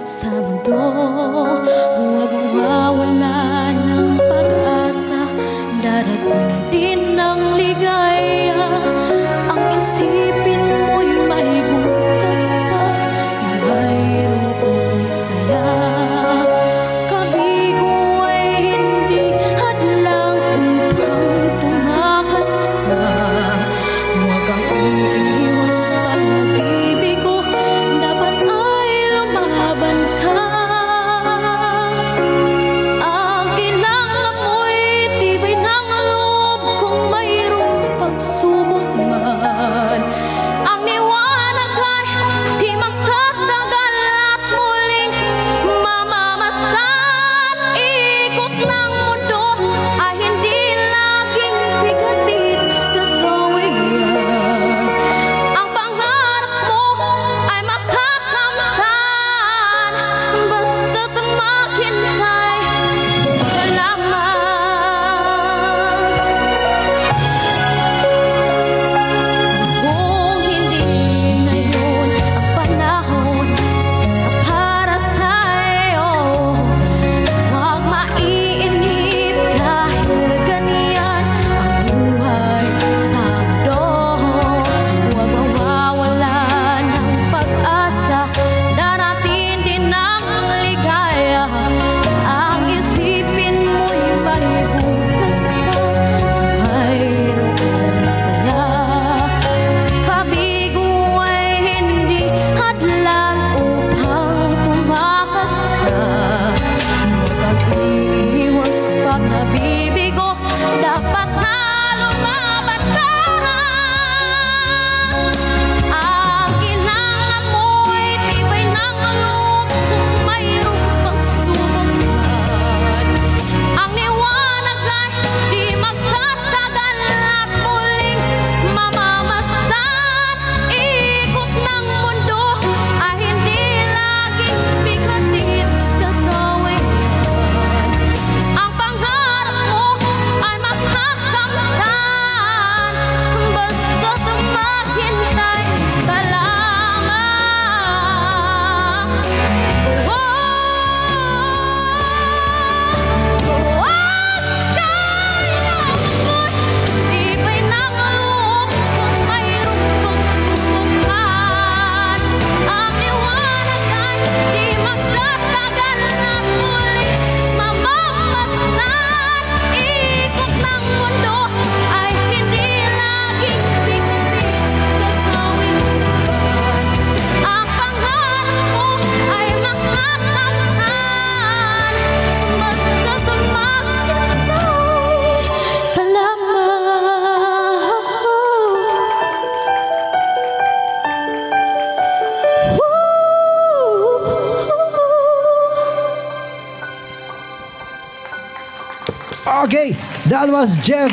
sa mundo. Huwag mawawala ng pag-asa, darating din ng ligaya. Ang isipin mo'y may bukas pa na mayroong saya. Kabigo ay hindi hadlang upang tumakas ka. Huwag kang umiiwas pag nag-ibig ko, dapat ay lumaban ka. Akin ang amoy, tibay ng loob kung mayroong pagsubok man. Ang liwanag ay di magtatagal at muling mamamasdan. Ikot ng mundo ay hindi laging bigatin kasawian. Ang pangarap mo ay makakamtan, basta't maghintay ka lamang. Kung hindi ngayon ang panahon na para sa'yo, huwag maiinip dahil ganyan ang buhay sa mundo. Huwag mawawala ng pag-asa, darating din ang ligaya. Ang isipin mo'y may bukas pa, mayroong saya. Kabigo ay hindi hadlang upang tumakas ka. Huwag kang iiwas pag nabibigo, dapat na lumaban ka. Akin ang amoy, tibay ng loob kung mayroong pagsubok man. Ang liwanag ay di magtatagal at muling mamamasdan. Ikot ng mundo ay hindi laging bigatin kasawian. Ang pangarap mo ay makakamtan, basta't maghintay ka lamang. Huwag kang amoy, tibay ng loob kung mayroong pagsubok man. Ang liwanag ay di magtatagal at muling mamamasdan. Ikot ng mundo ay hindi laging bigatin kasawian. Ang pangarap mo ay makakamtan, basta't maghintay ka lamang. Okay, that was Jeff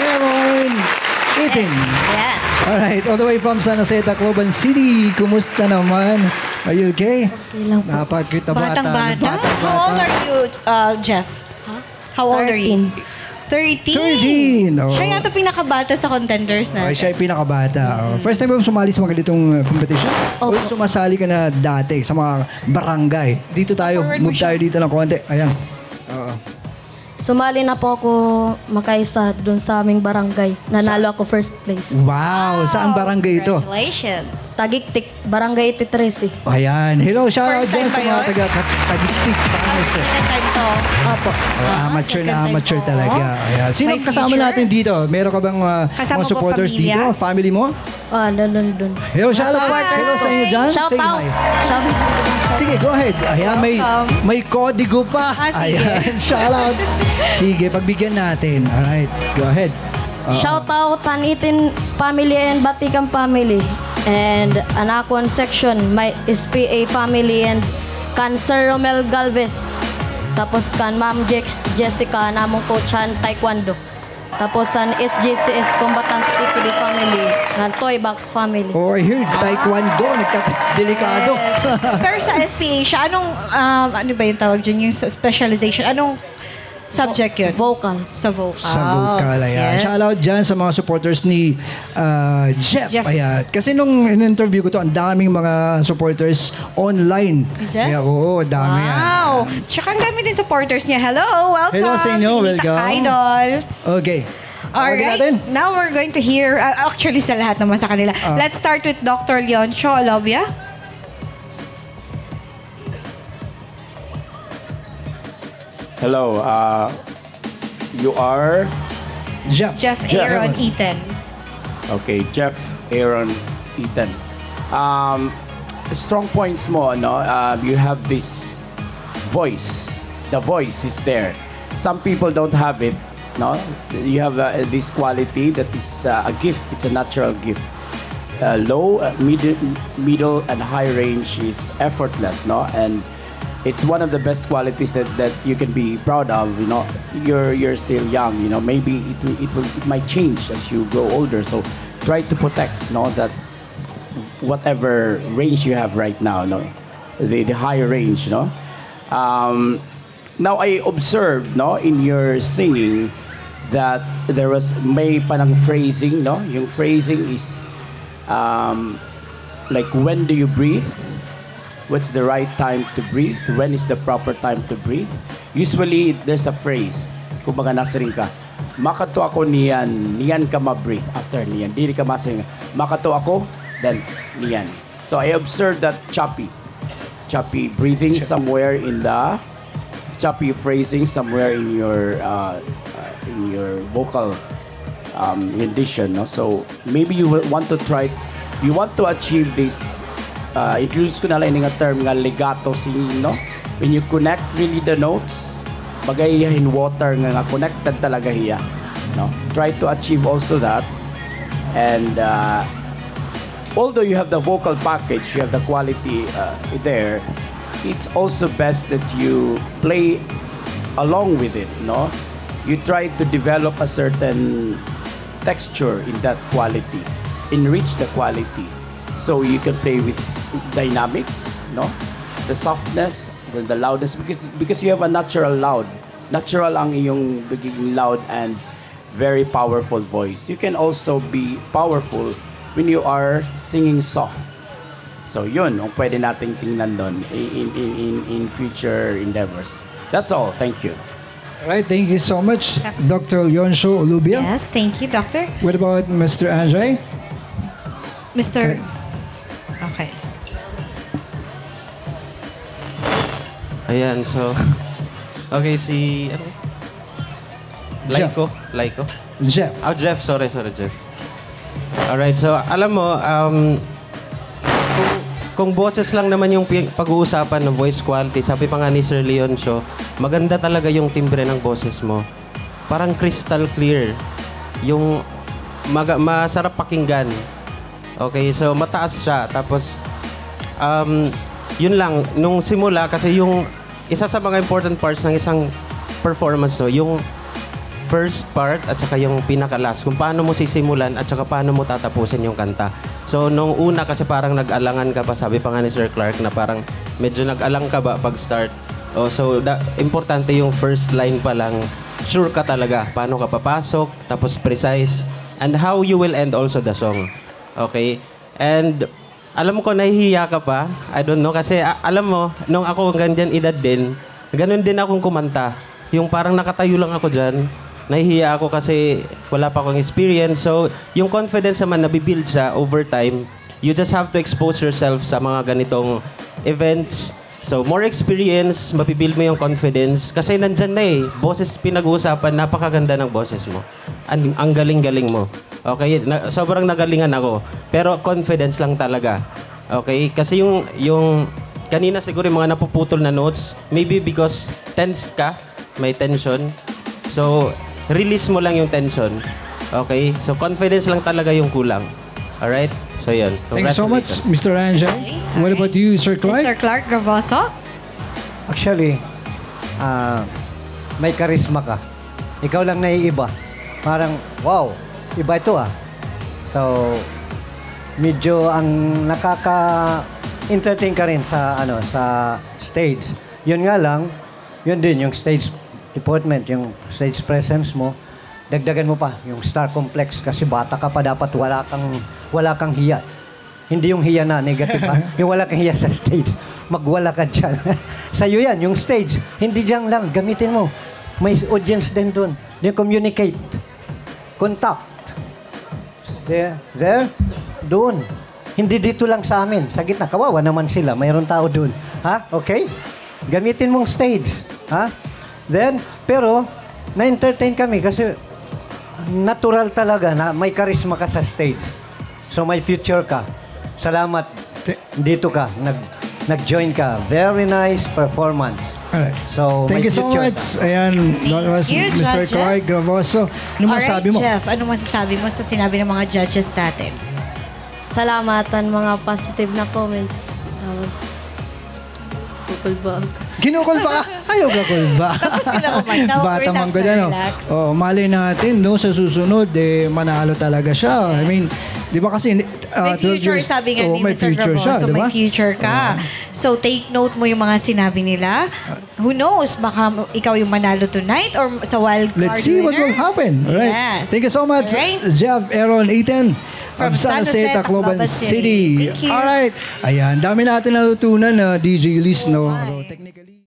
Aaron Eating. Yes. Alright, all the way from San Jose, Tacloban City. Kumusta naman? Are you okay? Okay lang po. Napagkita bata. Batang-bata. How old are you, Jeff? How old are you? 13. 13, oh. Siya yata pinakabata sa contenders Okay, natin. siya ay pinakabata. First time ba sumali sa mga ganitong competition? O sumasali ka na dati sa mga barangay? Dito tayo, Forward mo move tayo dito ng konti. Ayan. Sumali na po ako makaisa dun sa aming barangay. Nanalo ako first place. Wow, saan barangay ito? Congratulations. Tagiktik, barangay 83 eh. Ayan. Hello, shout out First dyan time sa ba mga yun? taga-Tagig-Tik sa Anas. Second time to. Opo. Amateur second na time amateur po. talaga. Ayan. Sino May kasama feature? natin dito? Meron ka bang Kasama mga po supporters pamilya? dito? Family mo? Dun. Hello, shout out. supporters Hello sa inyo dyan. Shout Say out. hi. Shout Sige, go ahead. Ayan, may kodigo pa. Sige. Ayan, shout out. Sige, pagbigyan natin. Alright, go ahead. Shout out Tanitin family and Batikan family. And Anakon section, my SPA family and kan Sir Romel Galvez. Tapos kan Ma'am Jessica, namong coachan Taekwondo. Tapos ang SGCS Combatants Tikidi family, ng Toy Box family. Oh, I heard Taekwondo, delikado. Pero sa SPA siya, anong, ano ba yung tawag dyan, yung specialization? Anong subject yun? Vocals. Sa vocals. Sa vocal, ayan. Yes. Shoutout dyan sa mga supporters ni Jeff. Jeff. Ayan. Kasi nung in-interview ko to, ang daming mga supporters online. Jeff? Kaya, oo, dami yan. Wow. Tsaka ang dami din supporters niya. Hello, welcome. Hello sa inyo, Tita welcome. Idol. Okay. Alright, natin. now we're going to hear, actually sa lahat naman sa kanila. Let's start with Dr. Leoncio Olobia. Hello, you are Jeff. Jeff Aaron Ethan. okay, Jeff Aaron Ethan. Strong points mo, no? You have this voice. The voice is there. Some people don't have it, no? You have this quality that is a gift. It's a natural gift. Low, middle, and high range is effortless, no? And it's one of the best qualities that you can be proud of. You know, you're still young. You know, maybe it might change as you grow older. So try to protect, no, that whatever range you have right now, no, the high range, no. Now I observed, no, in your singing that there was may panang phrasing, no. Yung phrasing is like, when do you breathe? What's the right time to breathe? When is the proper time to breathe? Usually, there's a phrase. Kung baga nasiring ka, makato ako niyan ka ma-breathe. After niyan, dili ka masing, makato ako, then niyan. So I observed that choppy breathing somewhere in the, choppy phrasing somewhere in your vocal rendition. No? So maybe you will want to try, you want to achieve this. Introduce ko na lang yung term nga legato singing, no? When you connect really the notes, bagay in water nga connected talaga hiya, no? Try to achieve also that. And although you have the vocal package, you have the quality there, it's also best that you play along with it, no? You try to develop a certain texture in that quality, enrich the quality. So you can play with dynamics, no? The softness, then the loudness, because you have a natural loud. Natural ang iyong biging loud and very powerful voice. You can also be powerful when you are singing soft. So yun, ang pwede nating tingnan doon in future endeavors. That's all. Thank you. All right, thank you so much, Dr. Leoncio Olubia. Yes, thank you, Doctor. What about Mr. Andre? Mr. Okay. Ayan, so... Okay, si... Ano? Laiko. Jeff. Oh, Jeff. Sorry, Jeff. Alright, so alam mo, kung boses lang naman yung pag-uusapan ng voice quality, sabi pa nga ni Sir Leoncio, maganda talaga yung timbre ng boses mo. Parang crystal clear. Yung masarap pakinggan. Okay, so mataas siya. Tapos, yun lang, nung simula, kasi yung isa sa mga important parts ng isang performance, no, yung first part at saka yung pinaka-last, kung paano mo sisimulan at saka paano mo tatapusin yung kanta. So, nung una kasi parang nag-alangan ka pa, sabi pa nga ni Sir Clark na parang medyo nag-alang ka ba pag-start. Oh, so, importante yung first line pa lang. Sure ka talaga paano ka papasok, tapos precise, and how you will end also the song. Okay? And alam ko nahihiya ka pa. I don't know. Kasi alam mo, nung ako ganyan edad din, ganun din akong kumanta. Yung parang nakatayo lang ako dyan. Nahihiya ako kasi wala pa akong experience. So, yung confidence naman nabibuild siya over time. You just have to expose yourself sa mga ganitong events. So, more experience, mabibuild mo yung confidence. Kasi nandyan na eh. Boses pinag-uusapan, napakaganda ng boses mo. Ang galing-galing mo. Okay? Sobrang nagalingan ako. Pero confidence lang talaga. Okay? Kasi yung kanina siguro yung mga napuputol na notes, maybe because tense ka, may tension. So, release mo lang yung tension. Okay? So, confidence lang talaga yung kulang. Alright? So, yun. Thank you so much, Mr. Anja. What about you, Sir Clark? Mr. Clark Gavoso? Actually, may charisma ka. Ikaw lang naiiba. Parang, wow, iba ito ah. So, medyo ang nakaka-entertain ka rin sa, sa stage. Yun nga lang, yun din, yung stage deportment, yung stage presence mo, dagdagan mo pa yung star complex kasi bata ka pa, dapat wala kang hiya. Hindi yung hiya na negative ha. Yung wala kang hiya sa stage. Magwala ka dyan. Sa'yo yan, yung stage. Hindi dyan lang, gamitin mo. May audience din doon. Then communicate. Contact. There. Doon. Hindi dito lang sa amin. Sa gitna. Kawawa naman sila. Mayroon tao doon. Ha? Okay? Gamitin mong stage. Ha? Then, pero, na-entertain kami kasi natural talaga na may charisma ka sa stage. So, may future ka. Salamat. Dito ka. Nag-join ka. Very nice performance. Alright. So, Thank may you so future much. Ayan, that was you, Mr. judges. Clark Gravoso. Ano masabi mo? Jeff, ano masasabi mo sa sinabi ng mga judges natin? Salamatan mga positive na comments. Tapos, kukulbag. Ginukul ba ka? Ayaw ka kulba. sila kumanta. Bata Relax man ko na dyan, no? relax. Oh, mali natin, no? Sa susunod, manalo talaga siya. I mean, di ba kasi, May 12 future, years, sabi nga ni may Mr. future siya, Gravoso, di ba? may future ka. So, take note mo yung mga sinabi nila. Who knows, baka ikaw yung manalo tonight or sa wild card Let's see what winner. will happen. Alright. Yes. Thank you so much, Alright. Jeff, Aaron, Ethan. From San Jose, Tacloban City. Thank you. Alright. Ayan, dami natin natutunan na DJ Liz, no? Technically.